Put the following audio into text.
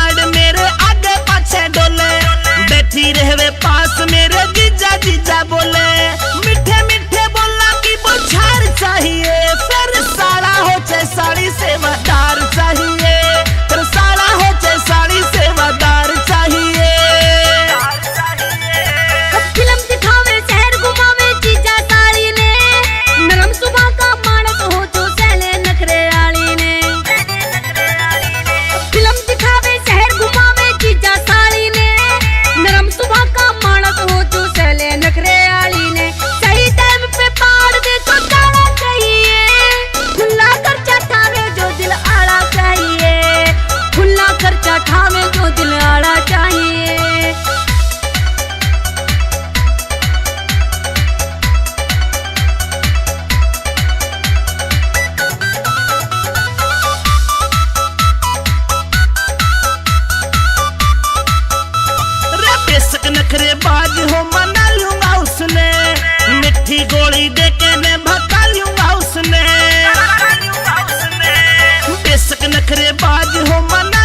Guard मेरे आगे पाछे डोले, बैठी रहवे पास मेरे जीजा जीजा बोले, मीठे मीठे बोला कि बुछार चाहिए, फिर साड़ा हो चाहे साड़ी सेवादार चाहिए, फिर साड़ा हो चाहे साड़ी सेवादार चाहिए। फिल्म दिखावे शहर घुमावे जीजा साड़ी ने, नरम सुबह का मानस हो जो सहले नखरे आली ने। फिल्म दिखावे शहर घुमावे जीजा साड़ी ने, नरम सुबह का मानस हो जो सहले नखरे आली ने। सही टाइम पे पाड़ दे तो जाना चाहिए, खुला खर्चा ठावे जो दिल आड़ा चाहिए, खुला खर्चा ठावे जो दिल आड़ा चाहिए। बेशक नखरे बाज हो मना लूंगा उसने, मिठी गोली देके मैं भगा लूंगा उसने। बेशक नखरे बाज हो मना